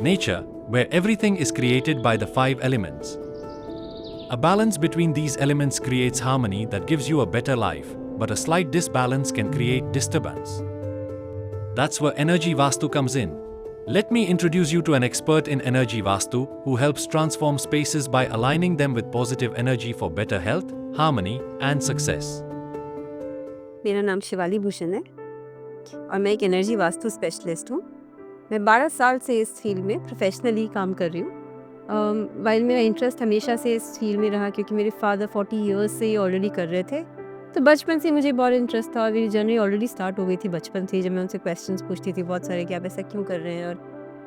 nature, where everything is created by the five elements. A balance between these elements creates harmony that gives you a better life, but a slight disbalance can create disturbance. That's where Energy Vastu comes in. Let me introduce you to an expert in Energy Vastu who helps transform spaces by aligning them with positive energy for better health, harmony, and success. मेरा नाम शिवाली भूषण है और मैं एक energy vastu specialist हूँ। मैं 12 साल से इस फील्ड में प्रोफेशनली काम कर रही हूँ। वाइल मेरा इंटरेस्ट हमेशा से इस फील्ड में रहा क्योंकि मेरे फादर 40 इयर्स से ये ऑलरेडी कर रहे थे, तो बचपन से मुझे बहुत इंटरेस्ट था और मेरी जर्नी ऑलरेडी स्टार्ट हो गई थी बचपन से, जब मैं उनसे क्वेश्चंस पूछती थी बहुत सारे कि आप ऐसा क्यों कर रहे हैं और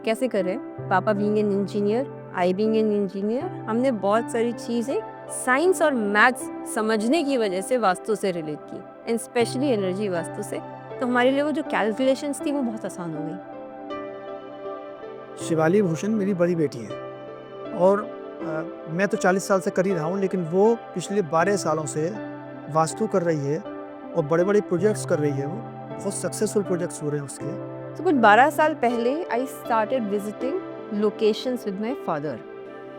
कैसे कर रहे हैं। पापा being an engineer, I being an engineer, हमने बहुत सारी चीज़ें साइंस और मैथ्स समझने की वजह से वास्तु से रिलेट की, एंड स्पेशली एनर्जी वास्तु से, तो हमारे लिए वो जो कैलकुलेशंस थी वो बहुत आसान हो गई। शिवाली भूषण मेरी बड़ी बेटी है और मैं तो 40 साल से कर ही रहा हूँ, लेकिन वो पिछले 12 सालों से वास्तु कर रही है और बड़े बड़े प्रोजेक्ट्स कर रही है। वो बहुत सक्सेसफुल प्रोजेक्ट्स हो रहे हैं उसके। तो कुछ 12 साल पहले I started visiting locations with my father,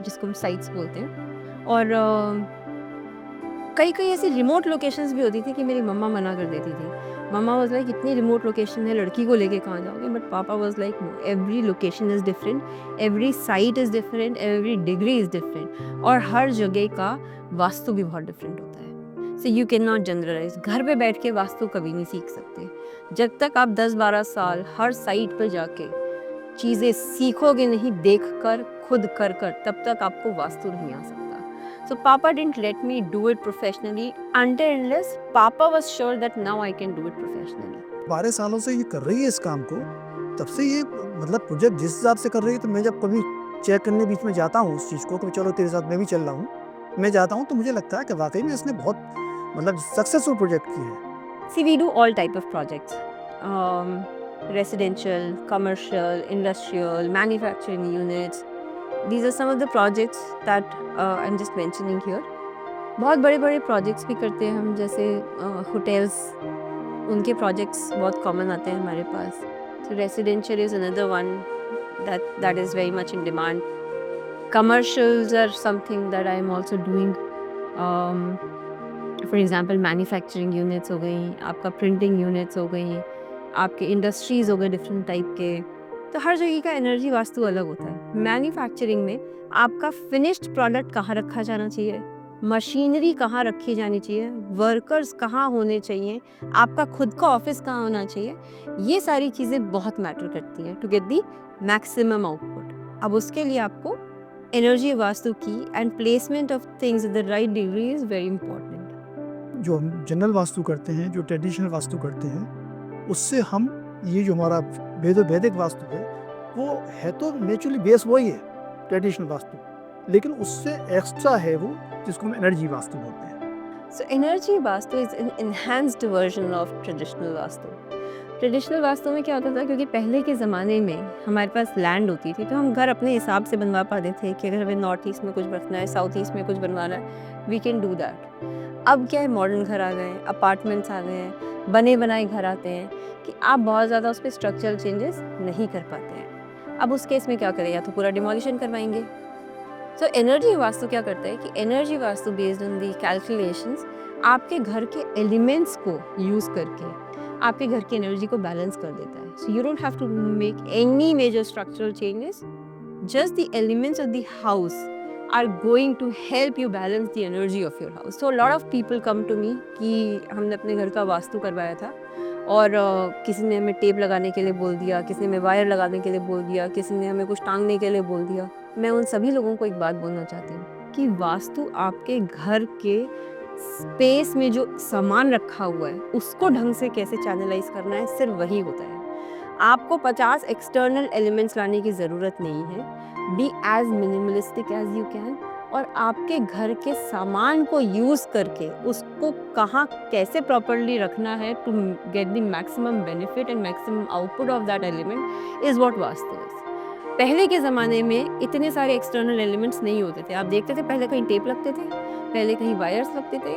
जिसको हम साइट्स बोलते हैं, और कई कई ऐसी रिमोट लोकेशंस भी होती थी कि मेरी मम्मा मना कर देती थी। मम्मा वाज लाइक इतनी रिमोट लोकेशन है, लड़की को लेके कहाँ जाओगे, but papa was like no, every location is different, every site is different, every degree is different, और हर जगह का वास्तु भी बहुत डिफरेंट होता है। So you can not generalise. घर पे बैठ के वास्तु कभी नहीं सीख सकते। जब तक आप 10-12 साल हर साइट पर जाके चीज़ें सीखोगे नहीं, देख कर, खुद कर कर, तब तक आपको वास्तु नहीं आ सकता। So Papa didn't let me do it professionally until unless Papa was sure that now I can do it professionally. 12 सालों से ये कर रही है इस काम को, तब से ये मतलब प्रोजेक्ट जिस हिसाब से कर रही है, तो मैं जब कभी चेक करने बीच में जाता हूँ उस चीज़ को कि चलो तेरे साथ मैं भी चल रहा हूँ, मैं जाता हूँ तो मुझे लगता है कि वाकई में इसने बहुत मतलब सक्सेसफुल प्रोजेक्ट किए हैं। See, we do all type of projects. Residential, commercial, industrial, manufacturing units. These are some of the projects that I'm just mentioning here. बहुत बड़े बड़े प्रोजेक्ट्स भी करते हैं हम, जैसे होटल्स, उनके प्रोजेक्ट्स बहुत कॉमन आते हैं हमारे पास। So residential is another one that is very much in demand. Commercials are something that I am also doing. For example, manufacturing units हो गई, आपका प्रिंटिंग यूनिट्स हो गई, आपके इंडस्ट्रीज़ हो गए डिफरेंट टाइप के। तो हर जगह का एनर्जी वास्तु अलग होता है। मैन्युफैक्चरिंग में आपका फिनिश्ड प्रोडक्ट कहाँ रखा जाना चाहिए, मशीनरी कहाँ रखी जानी चाहिए, वर्कर्स कहाँ होने चाहिए, आपका खुद का ऑफिस कहाँ होना चाहिए, ये सारी चीज़ें बहुत मैटर करती हैं to get the maximum output. अब उसके लिए आपको एनर्जी वास्तु की and placement of things in the right degree is very important. जो हम जनरल वास्तु करते हैं, जो ट्रेडिशनल वास्तु करते हैं, उससे हम ये जो हमारा वैदिक वास्तु है, वो है तो नेचुरली बेस वही है ट्रेडिशनल वास्तु, लेकिन उससे एक्स्ट्रा है वो, जिसको हम एनर्जी वास्तु बोलते हैं। So energy vastu is an enhanced version of traditional vastu. Traditional vastu में क्या होता था, क्योंकि पहले के ज़माने में हमारे पास लैंड होती थी, तो हम घर अपने हिसाब से बनवा पाते थे कि अगर हमें नॉर्थ ईस्ट में कुछ बनवाना है, साउथ ईस्ट में कुछ बनवाना है, वी कैन डू दैट। अब क्या है, मॉडर्न घर आ गए हैं, अपार्टमेंट्स आ गए हैं, बने बनाए घर आते हैं कि आप बहुत ज़्यादा उस पर स्ट्रक्चरल चेंजेस नहीं कर पाते हैं। अब उस केस में क्या करें, या तो पूरा डिमोलिशन करवाएंगे। तो एनर्जी वास्तु क्या करता है कि energy vastu based on the calculations आपके घर के एलिमेंट्स को यूज़ करके आपके घर की एनर्जी को बैलेंस कर देता है। So you don't have to make any major structural changes, just the elements of the house are going to help you balance the energy of your house. So a lot of people come to me कि हमने अपने घर का वास्तु करवाया था और किसी ने हमें टेप लगाने के लिए बोल दिया, किसी ने हमें वायर लगाने के लिए बोल दिया, किसी ने हमें कुछ टांगने के लिए बोल दिया। मैं उन सभी लोगों को एक बात बोलना चाहती हूँ कि वास्तु आपके घर के स्पेस में जो सामान रखा हुआ है उसको ढंग से कैसे चैनलाइज करना है, सिर्फ वही होता है। आपको 50 एक्सटर्नल एलिमेंट्स लाने की ज़रूरत नहीं है। Be as minimalistic as you can, और आपके घर के सामान को यूज़ करके उसको कहाँ कैसे प्रॉपरली रखना है to get the maximum benefit and maximum output of that element is what Vastu is. पहले के ज़माने में इतने सारे एक्सटर्नल एलिमेंट्स नहीं होते थे। आप देखते थे पहले कहीं टेप लगते थे, पहले कहीं वायर्स लगते थे,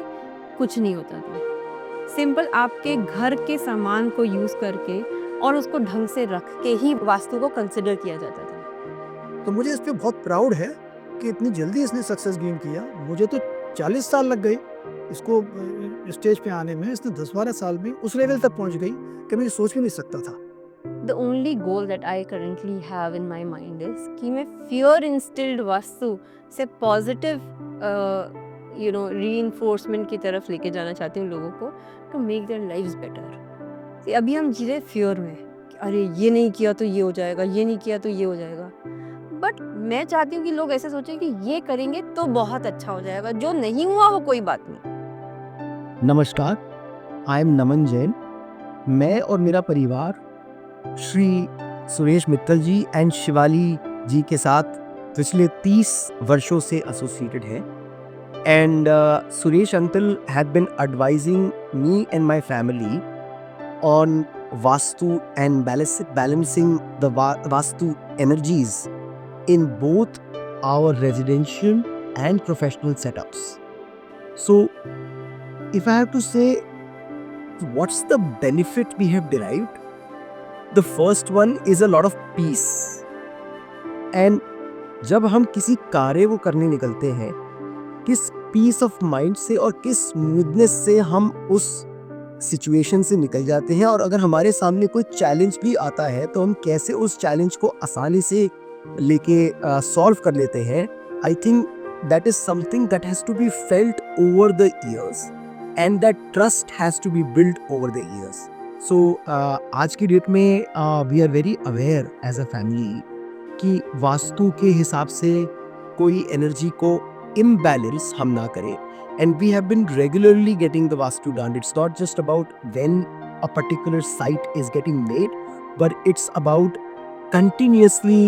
कुछ नहीं होता था। सिंपल आपके घर के सामान को यूज़ करके और उसको ढंग से रख के ही वास्तु को कंसिडर किया जाता था। तो मुझे इस पे बहुत प्राउड है कि इतनी जल्दी इसने सक्सेस गेन किया। मुझे तो 40 साल लग गए इसको स्टेज पे आने में, इसने 10-12 साल में उस लेवल तक पहुंच गई कि मैं सोच भी नहीं सकता था। The only goal that I currently have in my mind is कि मैं fear instilled वास्तु से positive reinforcement की तरफ लेके जाना चाहती हूँ लोगों को to make their lives better। See, अभी हम जी रहे fear में कि अरे ये नहीं किया तो ये हो जाएगा, ये नहीं किया तो ये हो जाएगा, बट मैं चाहती हूँ कि लोग ऐसे सोचें कि ये करेंगे तो बहुत अच्छा हो जाएगा, जो नहीं हुआ वो कोई बात नहीं। नमस्कार, आई एम नमन जैन। मैं और मेरा परिवार श्री सुरेश मित्तल जी एंड शिवाली जी के साथ पिछले 30 वर्षों से एसोसिएटेड है। And Suresh uncle had been advising me and my family on Vastu and balancing the Vastu energies in both our residential and professional setups. So, if I have to say, what's the benefit we have derived? The first one is a lot of peace. And जब हम किसी कार्य को करने निकलते हैं, किस piece of mind से और किस स्मूथनेस से हम उस सिचुएशन से निकल जाते हैं, और अगर हमारे सामने कोई चैलेंज भी आता है तो हम कैसे उस चैलेंज को आसानी से लेके सॉल्व कर लेते हैं। I think that is something that has to be felt over the years and that trust has to be build over the years. So आज की डेट में we are very aware as a family कि वास्तु के हिसाब से कोई energy को imbalance हम ना करें। And we have been regularly getting the Vastu done. It's not just about when a particular site is getting made, but it's about continuously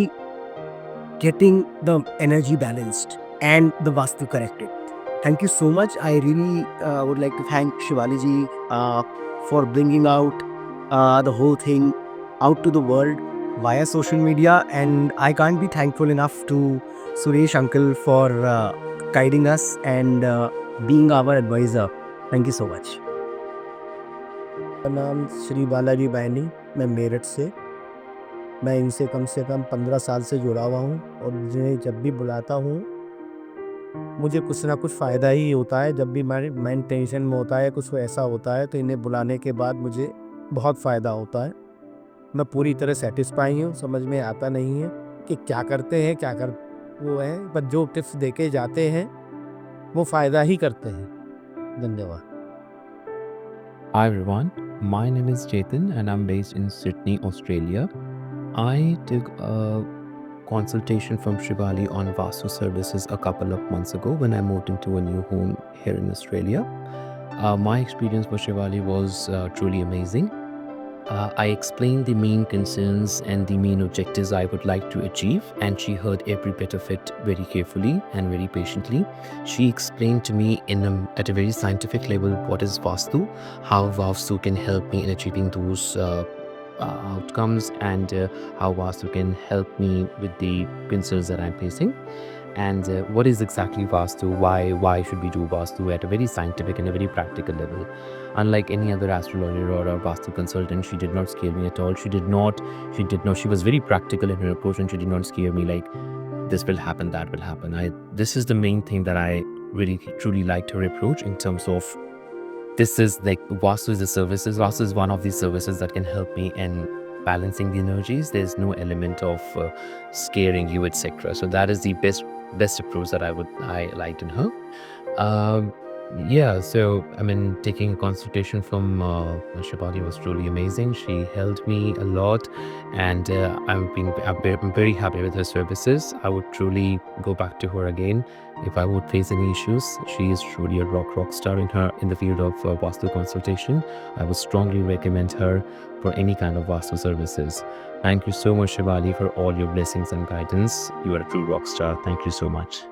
getting the energy balanced and the Vastu corrected. Thank you so much. I really would like to thank Shivali ji for bringing out the whole thing out to the world via social media, and I can't be thankful enough to Suresh uncle for guiding us and being our advisor. Thank you so much. मेरा नाम श्री बालाजी बैनी, मैं मेरठ से। मैं इनसे कम से कम 15 साल से जुड़ा हुआ हूँ और जिन्हें जब भी बुलाता हूँ मुझे कुछ ना कुछ फ़ायदा ही होता है। जब भी मैं टेंशन में होता है, कुछ ऐसा होता है, तो इन्हें बुलाने के बाद मुझे बहुत फ़ायदा होता है। मैं पूरी तरह सेटिस्फाई हूँ। समझ में आता नहीं है कि क्या करते हैं, क्या कर वो है, पर जो टिप्स देके जाते हैं वो फ़ायदा ही करते हैं। धन्यवाद। Hi everyone, my name is Chetan and I'm based in Sydney, Australia. I took a consultation from Shivali on Vastu services a couple of months ago when I moved into a new home here in Australia. My experience with Shivali was truly amazing. I explained the main concerns and the main objectives I would like to achieve, and she heard every bit of it very carefully and very patiently. She explained to me at a very scientific level what is Vastu, how Vastu can help me in achieving those outcomes, and how Vastu can help me with the concerns that I'm facing. And what is exactly Vastu, why should we do Vastu at a very scientific and a very practical level. Unlike any other astrologer or a Vastu consultant, she did not scare me at all. She was very practical in her approach, and she did not scare me like this will happen, that will happen. This is the main thing that I really truly liked her approach, in terms of this is like Vastu is the services. Vastu is one of these services that can help me in balancing the energies. There's no element of scaring you, etc. So that is the best approach that I liked in her. So I mean, taking a consultation from Shivali was truly amazing. She helped me a lot, and I'm very happy with her services. I would truly go back to her again if I would face any issues. She is truly a rock star in the field of Vastu consultation. I would strongly recommend her for any kind of Vastu services. Thank you so much, Shivali, for all your blessings and guidance. You are a true rock star. Thank you so much.